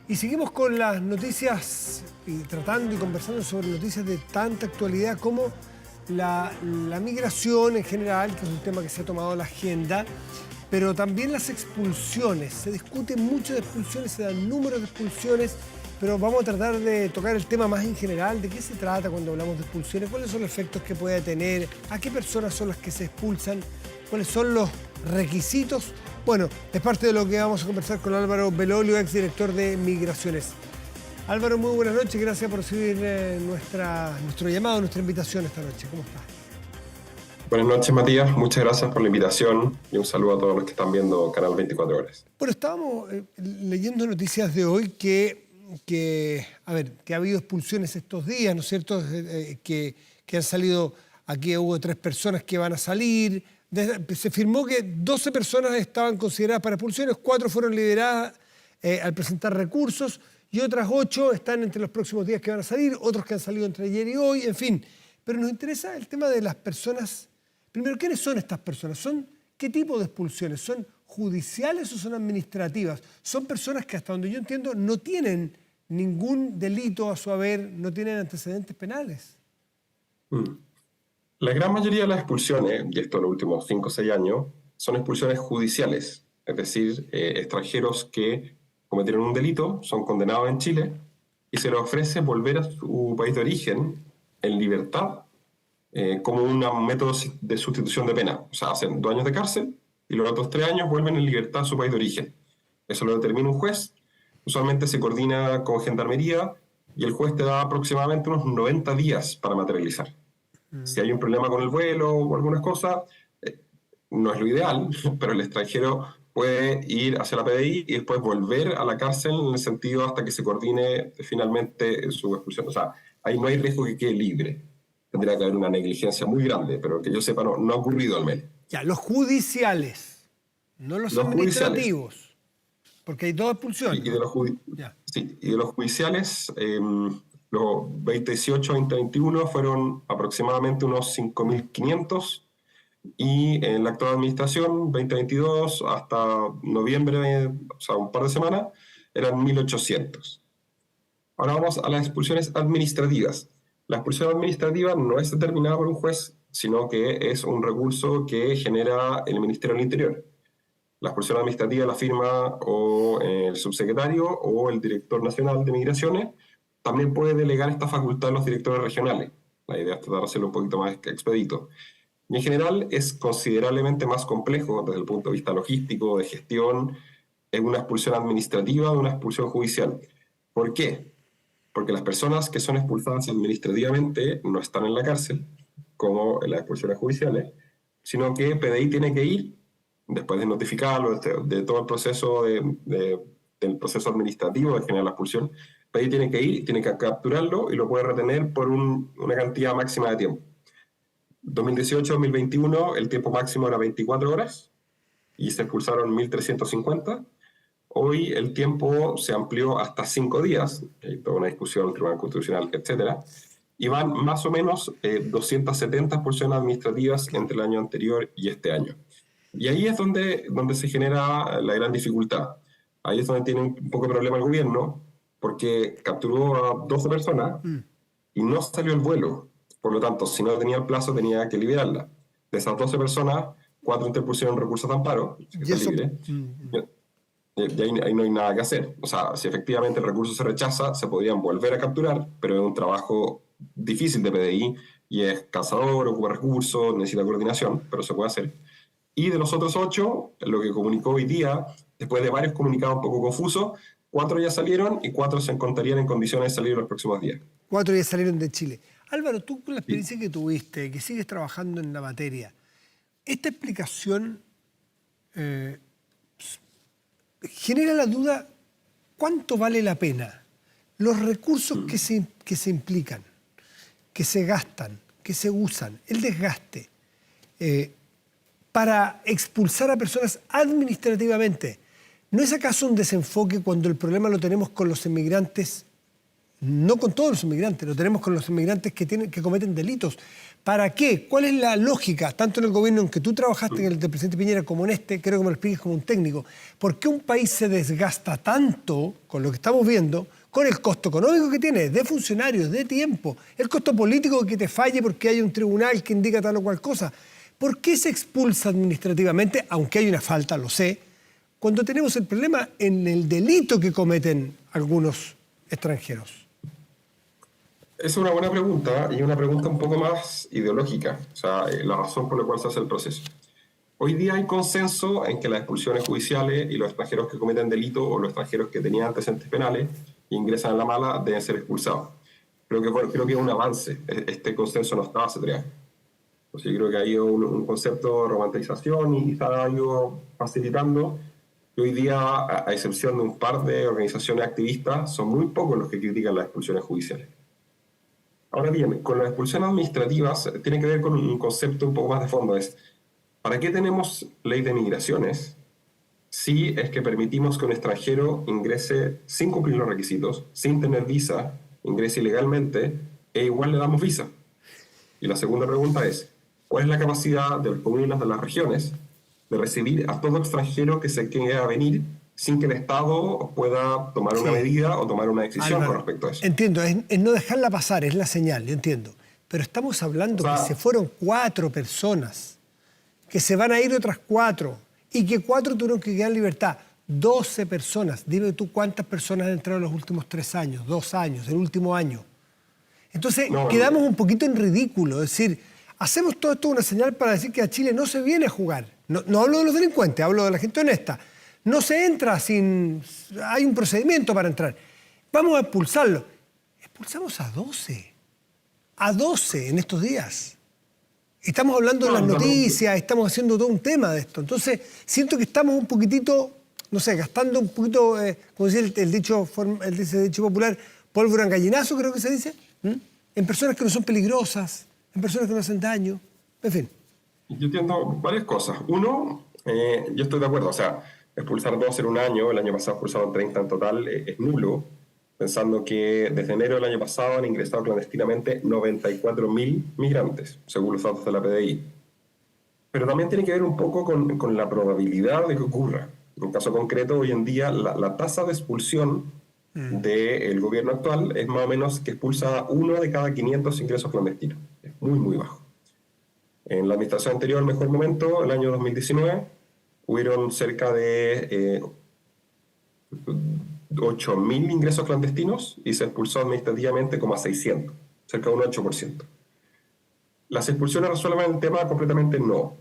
Y seguimos con las noticias y tratando y conversando sobre noticias de tanta actualidad como la migración en general, que es un tema que se ha tomado a la agenda, pero también las expulsiones. Se discute mucho de expulsiones, se dan números de expulsiones, pero vamos a tratar de tocar el tema más en general. ¿De qué se trata cuando hablamos de expulsiones? ¿Cuáles son los efectos que puede tener? ¿A qué personas son las que se expulsan? ¿Cuáles son los requisitos? Bueno, es parte de lo que vamos a conversar con Álvaro Belolio, exdirector de Migraciones. Álvaro, muy buenas noches. Gracias por recibir nuestro llamado, nuestra invitación esta noche. ¿Cómo estás? Buenas noches, Matías. Muchas gracias por la invitación y un saludo a todos los que están viendo Canal 24 Horas. Bueno, estábamos leyendo noticias de hoy que ha habido expulsiones estos días, ¿no es cierto? Que han salido, aquí hubo 3 personas que van a salir. Se firmó que 12 personas estaban consideradas para expulsiones, 4 fueron liberadas al presentar recursos y otras 8 están entre los próximos días que van a salir, otros que han salido entre ayer y hoy, en fin. Pero nos interesa el tema de las personas. Primero, ¿quiénes son estas personas? ¿Qué tipo de expulsiones? ¿Son judiciales o son administrativas? Son personas que, hasta donde yo entiendo, no tienen ningún delito a su haber, no tienen antecedentes penales. La gran mayoría de las expulsiones, y esto en los últimos 5 o 6 años, son expulsiones judiciales, es decir, extranjeros que cometieron un delito, son condenados en Chile y se les ofrece volver a su país de origen en libertad como un método de sustitución de pena. O sea, hacen 2 años de cárcel y los otros 3 años vuelven en libertad a su país de origen. Eso lo determina un juez, usualmente se coordina con Gendarmería y el juez te da aproximadamente unos 90 días para materializar. Si hay un problema con el vuelo o algunas cosas, no es lo ideal, pero el extranjero puede ir hacia la PDI y después volver a la cárcel en el sentido hasta que se coordine finalmente su expulsión. O sea, ahí no hay riesgo que quede libre. Tendría que haber una negligencia muy grande, pero que yo sepa no ha ocurrido al menos. Ya, los judiciales, no los administrativos, judiciales. Porque hay 2 expulsiones. Y de los judiciales, los 2018-2021 fueron aproximadamente unos 5.500 y en la actual administración, 2022 hasta noviembre, o sea, un par de semanas, eran 1.800. Ahora vamos a las expulsiones administrativas. La expulsión administrativa no es determinada por un juez, sino que es un recurso que genera el Ministerio del Interior. La expulsión administrativa la firma o el subsecretario o el director nacional de migraciones. También puede delegar esta facultad a los directores regionales. La idea es tratar de hacerlo un poquito más expedito. Y en general es considerablemente más complejo desde el punto de vista logístico, de gestión, en una expulsión administrativa de una expulsión judicial. ¿Por qué? Porque las personas que son expulsadas administrativamente no están en la cárcel, como en las expulsiones judiciales, sino que PDI tiene que ir, después de notificarlo, de todo el proceso del proceso administrativo de generar la expulsión, PDI tiene que ir, tiene que capturarlo y lo puede retener por una cantidad máxima de tiempo. 2018-2021 el tiempo máximo era 24 horas y se expulsaron 1.350. Hoy el tiempo se amplió hasta 5 días, hay toda una discusión, Tribunal Constitucional, etc. Y van más o menos 270 expulsiones administrativas entre el año anterior y este año. Y ahí es donde se genera la gran dificultad. Ahí es donde tiene un poco de problema el gobierno, porque capturó a 12 personas y no salió el vuelo. Por lo tanto, si no tenía el plazo, tenía que liberarla. De esas 12 personas, 4 interpusieron recursos de amparo, que está libre. Y ahí no hay nada que hacer. O sea, si efectivamente el recurso se rechaza, se podrían volver a capturar, pero es un trabajo difícil de PDI y es cansador, ocupa recursos, necesita coordinación, pero se puede hacer. Y de los otros 8, lo que comunicó hoy día, después de varios comunicados un poco confusos, 4 ya salieron y 4 se encontrarían en condiciones de salir en los próximos días. 4 ya salieron de Chile. Álvaro, tú con la experiencia que tuviste, que sigues trabajando en la materia, esta explicación genera la duda, ¿cuánto vale la pena? Los recursos que se implican, que se gastan, que se usan, el desgaste, para expulsar a personas administrativamente. ¿No es acaso un desenfoque cuando el problema lo tenemos con los inmigrantes no con todos los inmigrantes, lo tenemos con los inmigrantes que cometen delitos. ¿Para qué? ¿Cuál es la lógica, tanto en el gobierno en que tú trabajaste, en el del presidente Piñera, como en este? Creo que me lo expliques como un técnico. ¿Por qué un país se desgasta tanto con lo que estamos viendo, con el costo económico que tiene, de funcionarios, de tiempo, el costo político que te falle porque hay un tribunal que indica tal o cual cosa? ¿Por qué se expulsa administrativamente, aunque hay una falta, lo sé, cuando tenemos el problema en el delito que cometen algunos extranjeros? Es una buena pregunta y una pregunta un poco más ideológica, o sea, la razón por la cual se hace el proceso. Hoy día hay consenso en que las expulsiones judiciales y los extranjeros que cometen delitos o los extranjeros que tenían antecedentes penales e ingresan a la mala deben ser expulsados. Creo que es un avance. Este consenso no estaba hace 3 años. Entonces yo creo que ha ido un concepto de romantización y se ha ido facilitando. Y hoy día, a excepción de un par de organizaciones activistas, son muy pocos los que critican las expulsiones judiciales. Ahora bien, con las expulsiones administrativas tiene que ver con un concepto un poco más de fondo. Es, ¿para qué tenemos ley de migraciones si es que permitimos que un extranjero ingrese sin cumplir los requisitos, sin tener visa, ingrese ilegalmente, e igual le damos visa? Y la segunda pregunta es, ¿cuál es la capacidad de las comunas de las regiones de recibir a todo extranjero que se quiera venir sin que el Estado pueda tomar una medida o tomar una decisión con respecto a eso? Entiendo, es no dejarla pasar, es la señal, yo entiendo. Pero estamos hablando que se fueron 4 personas, que se van a ir otras 4 y que 4 tuvieron que quedar en libertad. 12 personas. Dime tú cuántas personas han entrado en los últimos 3 años, 2 años, el último año. Entonces quedamos un poquito en ridículo. Es decir, hacemos todo esto una señal para decir que a Chile no se viene a jugar. No hablo de los delincuentes, hablo de la gente honesta. No se entra sin... Hay un procedimiento para entrar. Vamos a expulsarlo. Expulsamos a 12. A 12 en estos días. Estamos hablando de las noticias, estamos haciendo todo un tema de esto. Entonces, siento que estamos un poquitito, no sé, gastando un poquito, como decía el dicho popular, pólvora en gallinazo, creo que se dice, en personas que no son peligrosas, en personas que no hacen daño, en fin. Yo entiendo varias cosas. Uno, yo estoy de acuerdo, o sea, expulsar 12 en un año, el año pasado expulsaron 30 en total, es nulo, pensando que desde enero del año pasado han ingresado clandestinamente 94.000 migrantes, según los datos de la PDI. Pero también tiene que ver un poco con la probabilidad de que ocurra. En un caso concreto, hoy en día, la tasa de expulsión del gobierno actual es más o menos que expulsa 1 de cada 500 ingresos clandestinos. Es muy, muy bajo. En la administración anterior, el mejor momento, el año 2019, hubieron cerca de 8.000 ingresos clandestinos y se expulsó administrativamente como a 600, cerca de un 8%. ¿Las expulsiones resuelven el tema? Completamente no.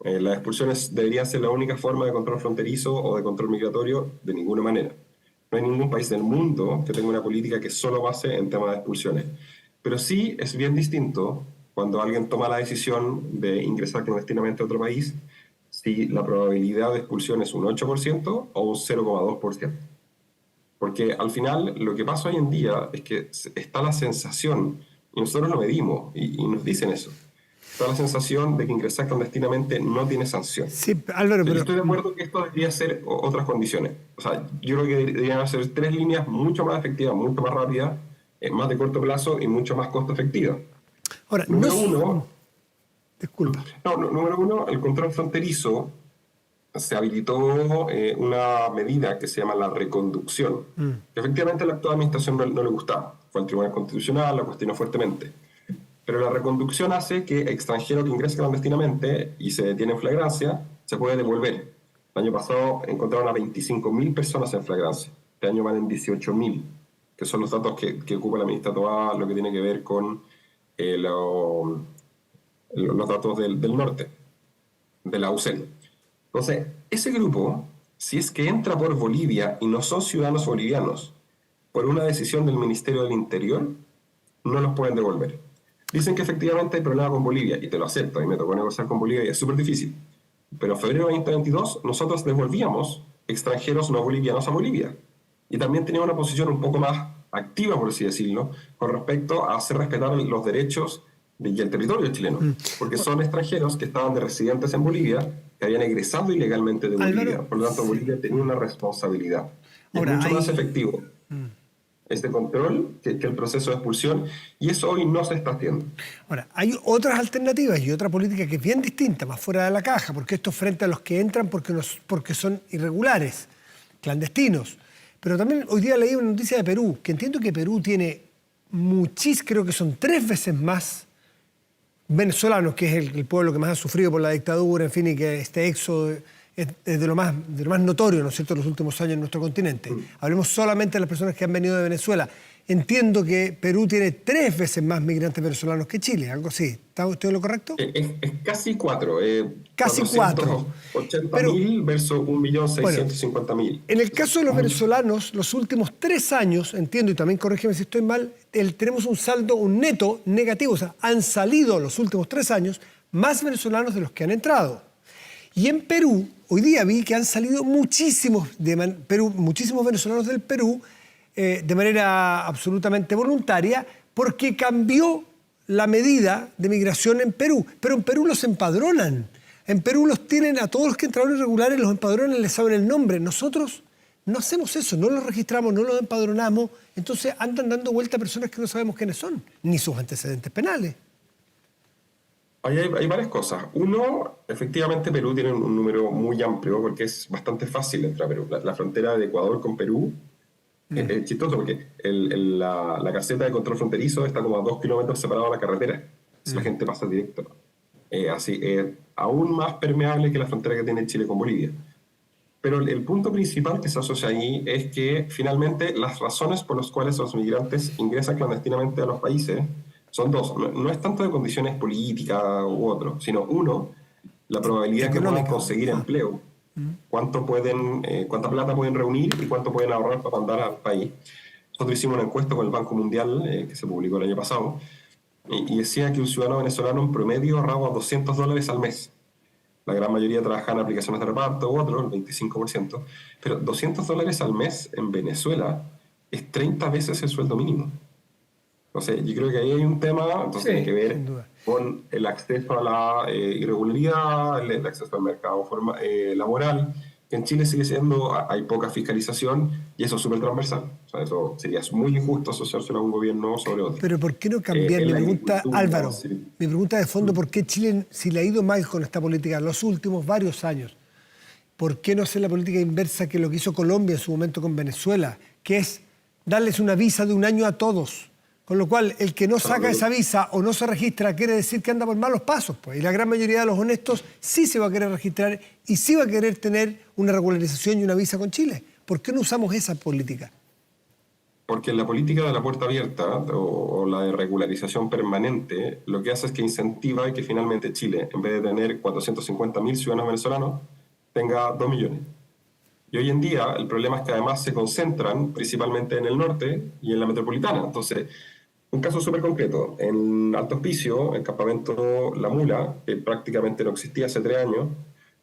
Las expulsiones deberían ser la única forma de control fronterizo o de control migratorio, de ninguna manera. No hay ningún país del mundo que tenga una política que solo base en temas de expulsiones. Pero sí es bien distinto cuando alguien toma la decisión de ingresar clandestinamente a otro país, si la probabilidad de expulsión es un 8% o un 0,2%. Porque al final lo que pasa hoy en día es que está la sensación, y nosotros lo medimos y nos dicen eso, está la sensación de que ingresar clandestinamente no tiene sanción. Sí, Álvaro, pero... Yo estoy de acuerdo que esto debería ser otras condiciones. O sea, yo creo que deberían ser 3 líneas mucho más efectivas, mucho más rápidas, más de corto plazo y mucho más costo efectivas. Ahora, número uno, el control fronterizo se habilitó una medida que se llama la reconducción, que efectivamente a la actual administración no le gustaba. Fue al Tribunal Constitucional, la cuestionó fuertemente. Pero la reconducción hace que extranjero que ingrese clandestinamente y se detiene en flagrancia, se puede devolver. El año pasado encontraron a 25.000 personas en flagrancia. Este año van en 18.000, que son los datos que ocupa la ministra Toá, lo que tiene que ver con los datos del norte, de la UCEN. Entonces, ese grupo, si es que entra por Bolivia y no son ciudadanos bolivianos, por una decisión del Ministerio del Interior, no los pueden devolver. Dicen que efectivamente hay problema con Bolivia, y te lo acepto, a mí me tocó negociar con Bolivia y es súper difícil. Pero en febrero de 2022 nosotros devolvíamos extranjeros no bolivianos a Bolivia. Y también teníamos una posición un poco más activa, por así decirlo, con respecto a hacer respetar los derechos y el territorio chileno. Porque son extranjeros que estaban de residentes en Bolivia, que habían egresado ilegalmente de Bolivia. Por lo tanto, Bolivia tenía una responsabilidad. Y es mucho más efectivo este control que el proceso de expulsión, y eso hoy no se está haciendo. Ahora, hay otras alternativas y otra política que es bien distinta, más fuera de la caja, porque esto frente a los que entran porque son irregulares, clandestinos. Pero también hoy día leí una noticia de Perú, que entiendo que Perú tiene creo que son 3 veces más venezolanos, que es el pueblo que más ha sufrido por la dictadura, en fin, y que este éxodo es de lo más notorio, ¿no es cierto?, en los últimos años en nuestro continente. Hablemos solamente de las personas que han venido de Venezuela. Entiendo que Perú tiene 3 veces más migrantes venezolanos que Chile, algo así. ¿Está usted en lo correcto? Es casi 4. Casi 4. 480.000 versus Bueno, 1.650.000. en el caso de los venezolanos, los últimos 3 años, entiendo, y también corrígeme si estoy mal, tenemos un neto negativo. O sea, han salido los últimos 3 años más venezolanos de los que han entrado. Y en Perú, hoy día vi que han salido muchísimos venezolanos del Perú de manera absolutamente voluntaria, porque cambió la medida de migración en Perú. Pero en Perú los empadronan. En Perú los tienen a todos los que entraron irregulares, los empadronan, les saben el nombre. Nosotros no hacemos eso, no los registramos, no los empadronamos. Entonces andan dando vuelta a personas que no sabemos quiénes son, ni sus antecedentes penales. Hay varias cosas. Uno, efectivamente Perú tiene un número muy amplio porque es bastante fácil entrar a Perú. La frontera de Ecuador con Perú es chistoso porque la caseta de control fronterizo está como a 2 kilómetros separada de la carretera. Entonces la gente pasa directo. Así aún más permeable que la frontera que tiene Chile con Bolivia. Pero el punto principal que se asocia ahí es que finalmente las razones por las cuales los migrantes ingresan clandestinamente a los países son 2. No es tanto de condiciones políticas u otro, sino uno, la probabilidad que puedan conseguir empleo. Cuánta plata pueden reunir y cuánto pueden ahorrar para mandar al país. Nosotros hicimos una encuesta con el Banco Mundial que se publicó el año pasado y decía que un ciudadano venezolano en promedio ahorraba $200 al mes. La gran mayoría trabaja en aplicaciones de reparto u otro, el 25%. Pero $200 al mes en Venezuela es 30 veces el sueldo mínimo. Entonces, yo creo que ahí hay un tema, tiene que ver con el acceso a la irregularidad, el acceso al mercado laboral, que en Chile sigue siendo, hay poca fiscalización y eso es súper transversal. O sea, eso sería muy injusto asociárselo a un gobierno sobre otro. Pero ¿por qué no cambiar? Mi pregunta, Álvaro, mi pregunta de fondo, ¿por qué Chile, si le ha ido mal con esta política en los últimos varios años, por qué no hacer la política inversa que lo que hizo Colombia en su momento con Venezuela, que es darles una visa de 1 año a todos? Con lo cual, el que no saca esa visa o no se registra quiere decir que anda por malos pasos, pues. Y la gran mayoría de los honestos sí se va a querer registrar y sí va a querer tener una regularización y una visa con Chile. ¿Por qué no usamos esa política? Porque la política de la puerta abierta o la de regularización permanente lo que hace es que incentiva que finalmente Chile, en vez de tener 450.000 ciudadanos venezolanos, tenga 2 millones. Y hoy en día el problema es que además se concentran principalmente en el norte y en la metropolitana. Entonces, un caso súper concreto, en Alto Hospicio, el campamento La Mula, que prácticamente no existía hace 3 años,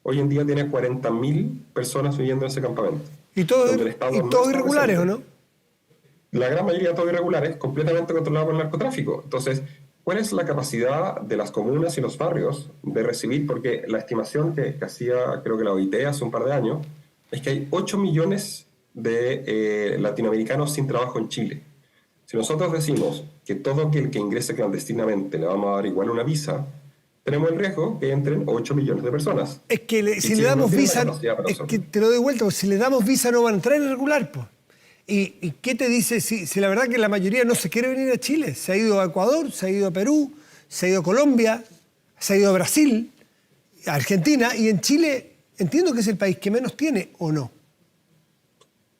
hoy en día tiene 40.000 personas viviendo en ese campamento. ¿Y todos irregulares o no? La gran mayoría de todos irregulares, completamente controlados por el narcotráfico. Entonces, ¿cuál es la capacidad de las comunas y los barrios de recibir? Porque la estimación que hacía, creo que la OIT hace un par de años, es que hay 8 millones de latinoamericanos sin trabajo en Chile. Si nosotros decimos que todo aquel que ingrese clandestinamente le vamos a dar igual una visa, tenemos el riesgo que entren 8 millones de personas. Es que si le damos visa, es que te lo doy vuelta, porque si le damos visa no van a entrar irregular, pues. ¿Y qué te dice si la verdad que la mayoría no se quiere venir a Chile? Se ha ido a Ecuador, se ha ido a Perú, se ha ido a Colombia, se ha ido a Brasil, a Argentina, y en Chile entiendo que es el país que menos tiene, ¿o no?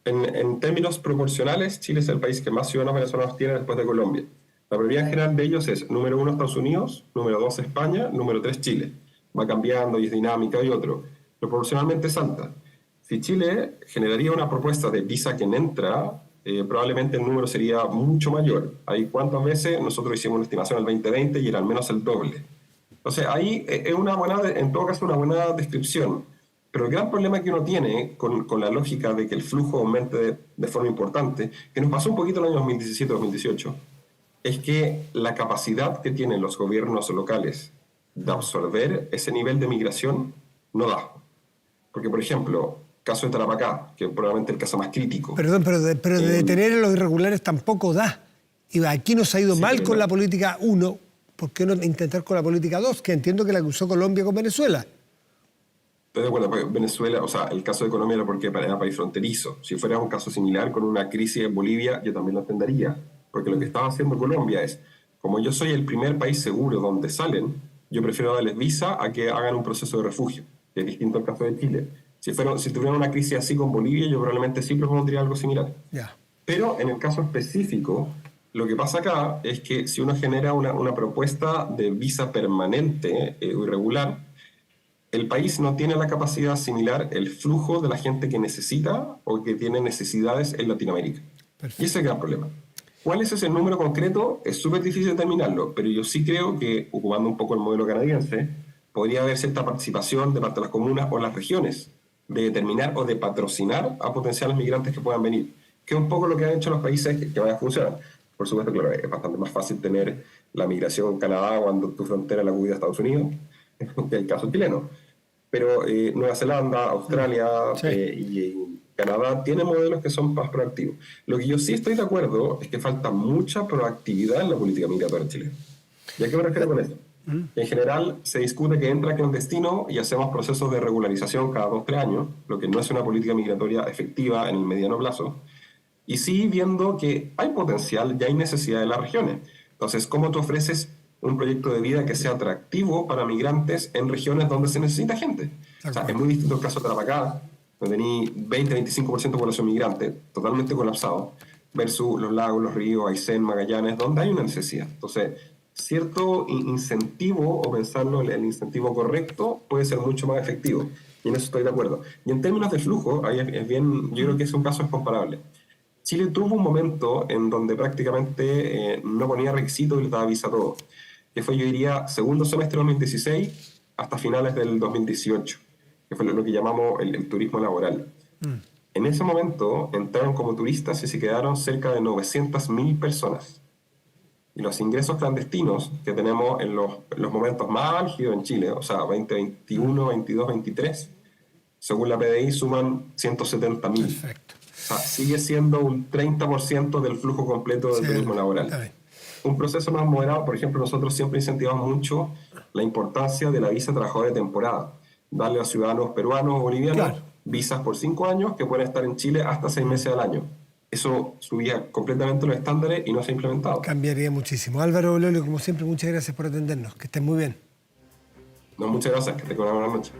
En términos proporcionales, Chile es el país que más ciudadanos venezolanos tiene después de Colombia. La prioridad general de ellos es número 1 Estados Unidos, número 2 España, número 3 Chile. Va cambiando y es dinámica y otro. Pero proporcionalmente es alta. Si Chile generaría una propuesta de visa que entra, probablemente el número sería mucho mayor. Ahí cuántas veces nosotros hicimos una estimación el 2020 y era al menos el doble. Entonces ahí es en todo caso una buena descripción. Pero el gran problema que uno tiene con la lógica de que el flujo aumente de forma importante, que nos pasó un poquito en el año 2017-2018, es que la capacidad que tienen los gobiernos locales de absorber ese nivel de migración no da. Porque, por ejemplo, caso de Tarapacá, que es probablemente el caso más crítico. Perdón, pero de detener a los irregulares tampoco da. Y aquí nos ha ido Sí, mal pero con no. la política 1, ¿por qué no intentar con la política 2? Que entiendo que la que usó Colombia con Venezuela. Estoy de acuerdo, porque Venezuela, o sea, el caso de Colombia era porque era país fronterizo. Si fuera un caso similar con una crisis en Bolivia, yo también lo entendería. Porque lo que estaba haciendo Colombia es, como yo soy el primer país seguro donde salen, yo prefiero darles visa a que hagan un proceso de refugio, que es distinto al caso de Chile. Si tuvieran una crisis así con Bolivia, yo probablemente sí propondría algo similar. Ya. Pero en el caso específico, lo que pasa acá es que si uno genera una propuesta de visa permanente o irregular, el país no tiene la capacidad de asimilar el flujo de la gente que necesita o que tiene necesidades en Latinoamérica. Perfecto. Y ese es el gran problema. ¿Cuál es ese número concreto? Es súper difícil determinarlo, pero yo sí creo que, ocupando un poco el modelo canadiense, podría haber cierta participación de parte de las comunas o las regiones de determinar o de patrocinar a potenciales migrantes que puedan venir, que es un poco lo que han hecho los países que vayan a funcionar. Por supuesto, claro, es bastante más fácil tener la migración en Canadá cuando tu frontera la cuida Estados Unidos, que el caso chileno. Pero Nueva Zelanda, Australia Sí. y Canadá tienen modelos que son más proactivos. Lo que yo sí estoy de acuerdo es que falta mucha proactividad en la política migratoria chilena. ¿Y a qué me refiero con eso? En general se discute que entra clandestino y hacemos procesos de regularización cada 2 o 3 años, lo que no es una política migratoria efectiva en el mediano plazo. Y sí viendo que hay potencial y hay necesidad en las regiones. Entonces, ¿cómo tú ofreces un proyecto de vida que sea atractivo para migrantes en regiones donde se necesita gente? O sea, es muy distinto el caso de Tarapacá, donde tenés 20-25% de población migrante, totalmente colapsado, versus los lagos, los ríos, Aysén, Magallanes, donde hay una necesidad. Entonces, cierto incentivo, o pensarlo, el incentivo correcto, puede ser mucho más efectivo. Y en eso estoy de acuerdo. Y en términos de flujo, ahí es bien, yo creo que ese caso es comparable. Chile tuvo un momento en donde prácticamente no ponía requisitos y les daba visa a todos, que fue, yo diría, segundo semestre de 2016 hasta finales del 2018, que fue lo que llamamos el turismo laboral. En ese momento entraron como turistas y se quedaron cerca de 900.000 personas. Y los ingresos clandestinos que tenemos en los momentos más álgidos en Chile, o sea, 2021, 22, 23, según la PDI suman 170.000. Perfecto. O sea, sigue siendo un 30% del flujo completo del turismo laboral. Está bien. Un proceso más moderado, por ejemplo, nosotros siempre incentivamos mucho la importancia de la visa trabajador de temporada. Darle a ciudadanos peruanos o bolivianos Claro. visas por 5 años que pueden estar en Chile hasta 6 meses al año. Eso subía completamente los estándares y no se ha implementado. Cambiaría muchísimo. Álvaro Lolio, como siempre, muchas gracias por atendernos. Que estén muy bien. No, muchas gracias, que tengan una buena noche.